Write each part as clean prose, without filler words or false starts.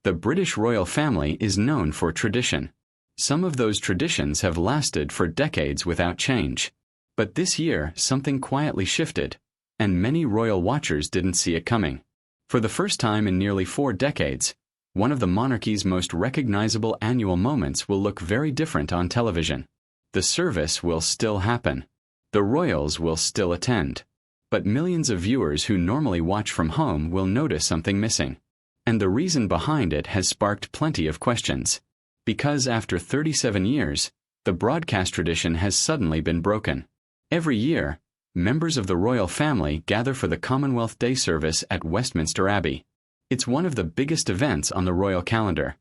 The British royal family is known for tradition. Some of those traditions have lasted for decades without change. But this year, something quietly shifted, and many royal watchers didn't see it coming. For the first time in nearly 4 decades, one of the monarchy's most recognizable annual moments will look very different on television. The service will still happen. The royals will still attend. But millions of viewers who normally watch from home will notice something missing. And the reason behind it has sparked plenty of questions. Because after 37 years, the broadcast tradition has suddenly been broken. Every year, members of the royal family gather for the Commonwealth Day service at Westminster Abbey. It's one of the biggest events on the royal calendar,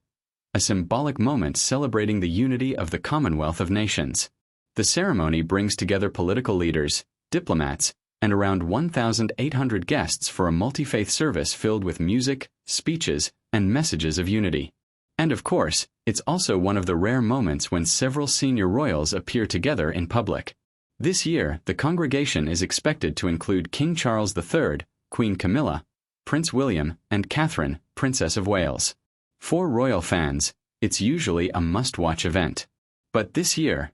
a symbolic moment celebrating the unity of the Commonwealth of Nations. The ceremony brings together political leaders, diplomats, and around 1,800 guests for a multi-faith service filled with music, speeches, and messages of unity. And of course, it's also one of the rare moments when several senior royals appear together in public. This year, the congregation is expected to include King Charles III, Queen Camilla, Prince William, and Catherine, Princess of Wales. For royal fans, it's usually a must-watch event. But this year,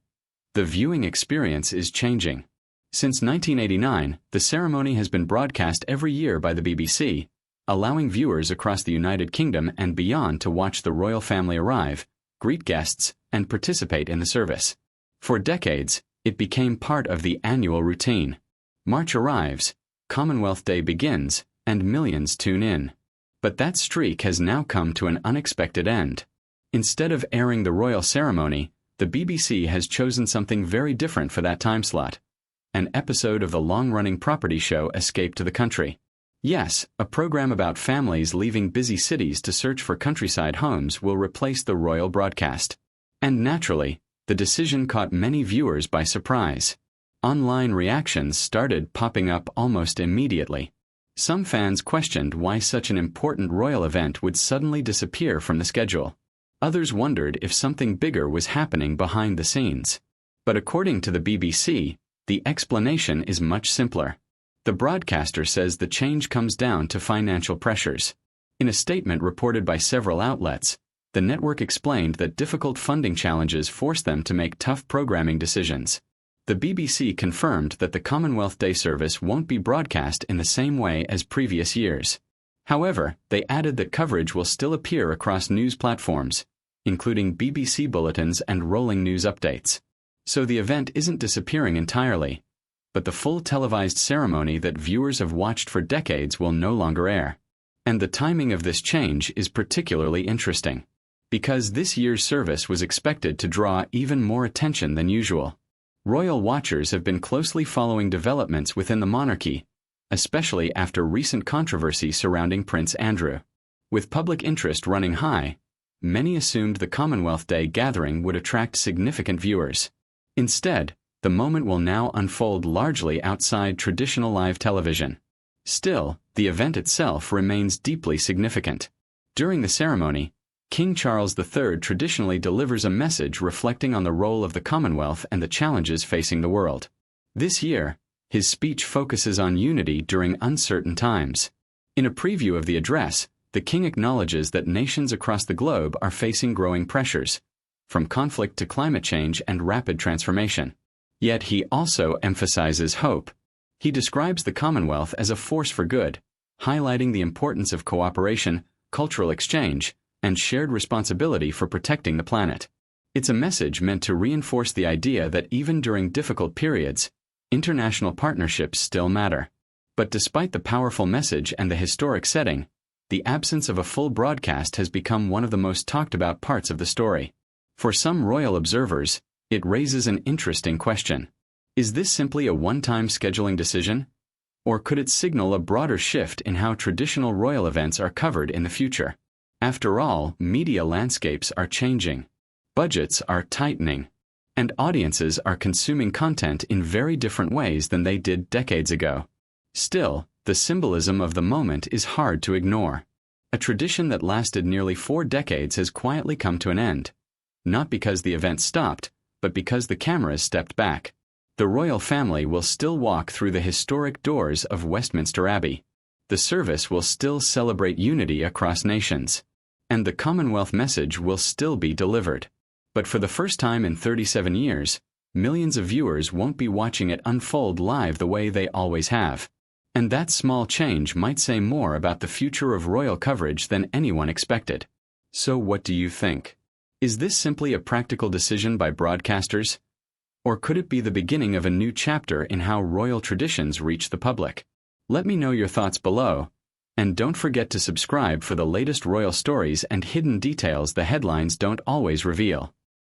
the viewing experience is changing. Since 1989, the ceremony has been broadcast every year by the BBC, allowing viewers across the United Kingdom and beyond to watch the royal family arrive, greet guests, and participate in the service. For decades, it became part of the annual routine. March arrives, Commonwealth Day begins, and millions tune in. But that streak has now come to an unexpected end. Instead of airing the royal ceremony, the BBC has chosen something very different for that time slot. An episode of the long-running property show Escape to the Country. Yes, a program about families leaving busy cities to search for countryside homes will replace the royal broadcast. And naturally, the decision caught many viewers by surprise. Online reactions started popping up almost immediately. Some fans questioned why such an important royal event would suddenly disappear from the schedule. Others wondered if something bigger was happening behind the scenes. But according to the BBC, the explanation is much simpler. The broadcaster says the change comes down to financial pressures. In a statement reported by several outlets, the network explained that difficult funding challenges forced them to make tough programming decisions. The BBC confirmed that the Commonwealth Day service won't be broadcast in the same way as previous years. However, they added that coverage will still appear across news platforms, including BBC bulletins and rolling news updates. So the event isn't disappearing entirely, but the full televised ceremony that viewers have watched for decades will no longer air. And the timing of this change is particularly interesting, because this year's service was expected to draw even more attention than usual. Royal watchers have been closely following developments within the monarchy, especially after recent controversy surrounding Prince Andrew. With public interest running high, many assumed the Commonwealth Day gathering would attract significant viewers. Instead, the moment will now unfold largely outside traditional live television. Still, the event itself remains deeply significant. During the ceremony, King Charles III traditionally delivers a message reflecting on the role of the Commonwealth and the challenges facing the world. This year, his speech focuses on unity during uncertain times. In a preview of the address, the King acknowledges that nations across the globe are facing growing pressures, from conflict to climate change and rapid transformation. Yet he also emphasizes hope. He describes the Commonwealth as a force for good, highlighting the importance of cooperation, cultural exchange, and shared responsibility for protecting the planet. It's a message meant to reinforce the idea that even during difficult periods, international partnerships still matter. But despite the powerful message and the historic setting, the absence of a full broadcast has become one of the most talked about parts of the story. For some royal observers, it raises an interesting question. Is this simply a one-time scheduling decision? Or could it signal a broader shift in how traditional royal events are covered in the future? After all, media landscapes are changing. Budgets are tightening. And audiences are consuming content in very different ways than they did decades ago. Still, the symbolism of the moment is hard to ignore. A tradition that lasted nearly 4 decades has quietly come to an end. Not because the event stopped, but because the cameras stepped back. The royal family will still walk through the historic doors of Westminster Abbey. The service will still celebrate unity across nations. and the Commonwealth message will still be delivered. But for the first time in 37 years, millions of viewers won't be watching it unfold live the way they always have. And that small change might say more about the future of royal coverage than anyone expected. So what do you think? Is this simply a practical decision by broadcasters? Or could it be the beginning of a new chapter in how royal traditions reach the public? Let me know your thoughts below, and don't forget to subscribe for the latest royal stories and hidden details the headlines don't always reveal.